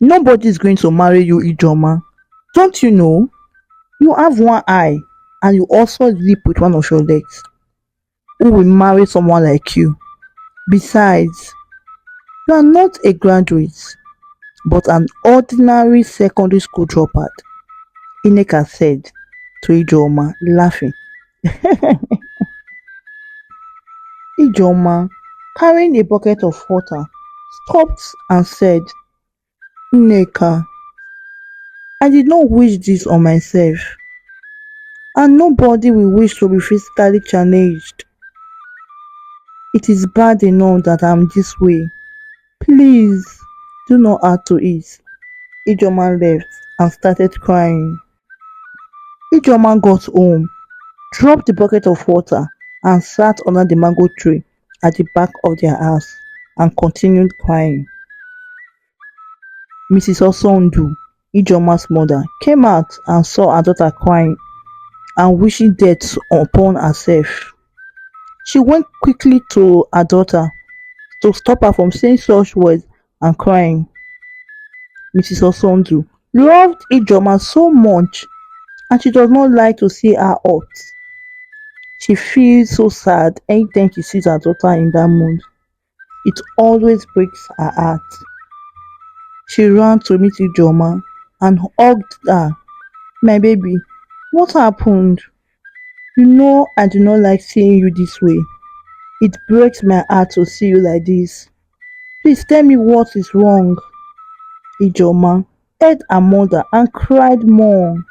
Nobody is going to marry you, Ijoma. Don't you know? You have one eye and you also sleep with one of your legs. Who will marry someone like you? Besides, you are not a graduate, but an ordinary secondary school dropout, Ineka said to Ijoma, laughing. Ijoma, carrying a bucket of water, stopped and said, Nneka, I did not wish this on myself, and nobody will wish to be physically challenged. It is bad enough that I'm this way. Please, do not add to it. Ijoma left and started crying. Ijoma got home, dropped the bucket of water, and sat under the mango tree at the back of their house and continued crying. Mrs. Osondu, Ijoma's mother, came out and saw her daughter crying and wishing death upon herself. She went quickly to her daughter to stop her from saying such words and crying. Mrs. Osondu loved Ijoma so much and she does not like to see her hurt. She feels so sad anytime she sees her daughter in that mood. It always breaks her heart. She ran to meet Ijoma and hugged her. My baby, what happened? You know I do not like seeing you this way. It breaks my heart to see you like this. Please tell me what is wrong. Ijoma held her mother and cried more.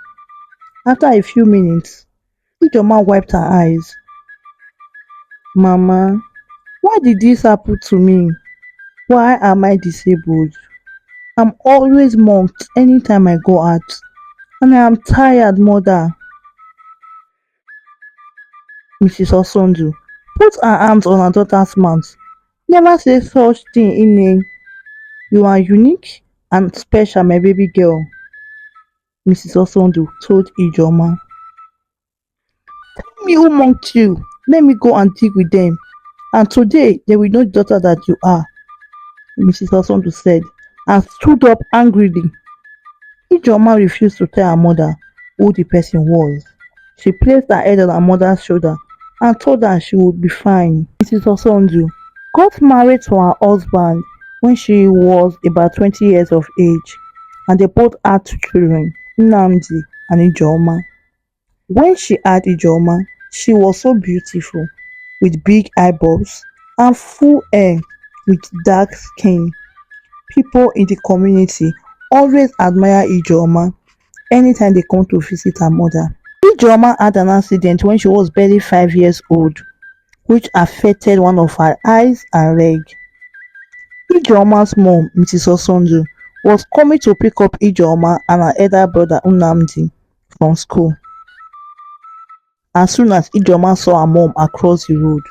After a few minutes, Ijoma wiped her eyes. Mama, why did this happen to me? Why am I disabled? I'm always mocked anytime I go out. And I am tired, mother. Mrs. Osondu put her arms on her daughter's mouth. Never say such thing, Ine. You are unique and special, my baby girl. Mrs. Osondu told Ijoma. Tell me who mocked you. Let me go and dig with them. And today they will know the daughter that you are. Mrs. Osondu said and stood up angrily. Ijoma refused to tell her mother who the person was. She placed her head on her mother's shoulder and told her she would be fine. Mrs. Osondu got married to her husband when she was about 20 years of age and they both had two children, Nnamdi and Ijoma. When she had Ijoma, she was so beautiful with big eyeballs and full hair with dark skin. People in the community always admire Ijoma anytime they come to visit her mother. Ijoma had an accident when she was barely 5 years old, which affected one of her eyes and leg. Ijoma's mom, Mrs. Osondu, was coming to pick up Ijoma and her elder brother Nnamdi from school. As soon as Ijoma saw her mom across the road,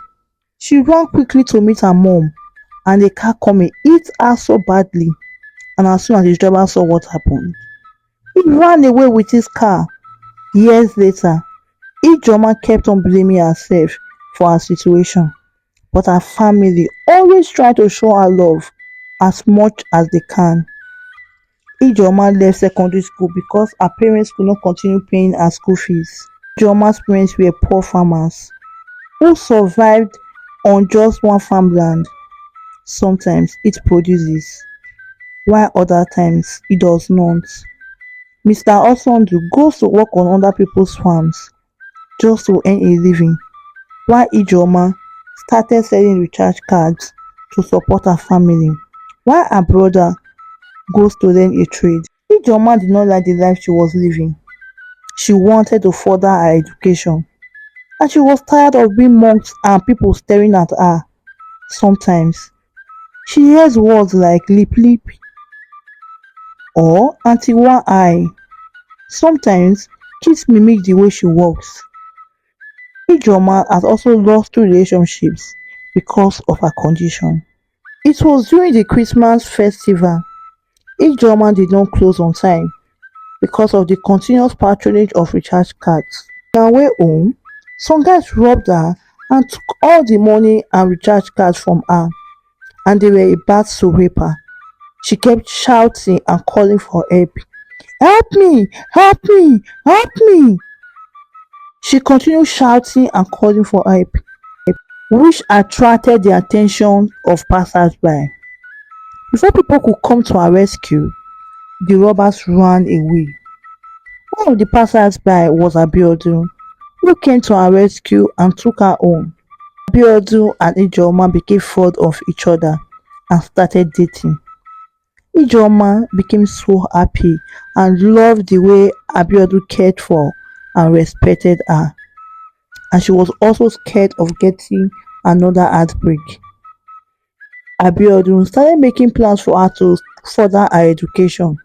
she ran quickly to meet her mom and the car coming hit her so badly, and as soon as the driver saw what happened, he ran away with his car. Years later, Ijoma kept on blaming herself for her situation, but her family always try to show her love as much as they can. Ijoma left secondary school because her parents could not continue paying her school fees. Ijoma's parents were poor farmers who survived on just one farmland. Sometimes it produces, while other times it does not. Mr. Osondu goes to work on other people's farms just to earn a living, while Ijoma started selling recharge cards to support her family, while her brother goes to learn a trade. Ijoma did not like the life she was living. She wanted to further her education, and she was tired of being mocked and people staring at her. Sometimes she hears words like lip lip or auntie one eye. Sometimes kids mimic the way she walks. Ijoma has also lost two relationships because of her condition. It was during the Christmas festival. Ijoma did not close on time because of the continuous patronage of recharge cards. On her way home, some guys robbed her and took all the money and recharge cards from her, and they were about to rape her. She kept shouting and calling for help. Help me! Help me! Help me! She continued shouting and calling for help, which attracted the attention of passers-by. Before people could come to her rescue, the robbers ran away. One of the passers-by was Abiodun, who came to her rescue and took her home. Abiodun and Ijeoma became fond of each other and started dating. Ijeoma became so happy and loved the way Abiodun cared for and respected her, and she was also scared of getting another heartbreak. Abiodun started making plans for her to further her education.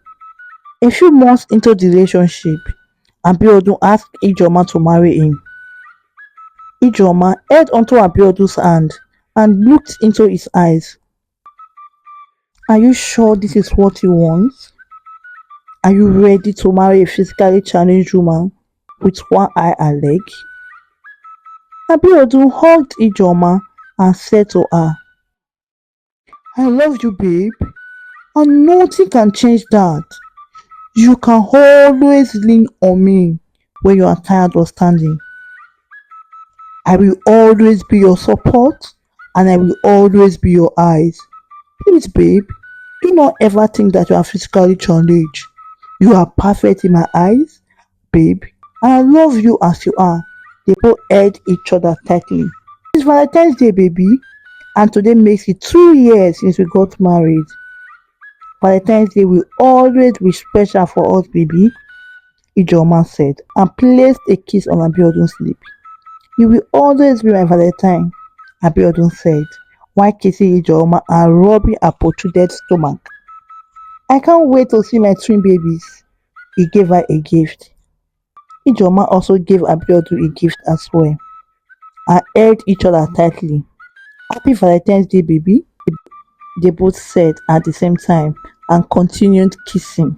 A few months into the relationship, Abiodun asked Ijeoma to marry him. Ijeoma held onto Abiodun's hand and looked into his eyes. Are you sure this is what you want? Are you ready to marry a physically challenged woman with one eye and leg? Abiodun hugged Ijeoma and said to her, I love you, babe, and nothing can change that. You can always lean on me when you are tired of standing. I will always be your support and I will always be your eyes. Please, babe, do not ever think that you are physically challenged. You are perfect in my eyes, babe, and I love you as you are. They both held each other tightly. It's Valentine's Day, baby, and today makes it 2 years since we got married. Valentine's Day will always be special for us, baby, Ijeoma said, and placed a kiss on Abiodun's lip. You will always be my Valentine, Abiodun said, while kissing Ijeoma and rubbing her protruded stomach. I can't wait to see my twin babies. He gave her a gift. Ijeoma also gave Abiodun a gift as well, and held each other tightly. Happy Valentine's Day, baby, they both said at the same time and continued kissing.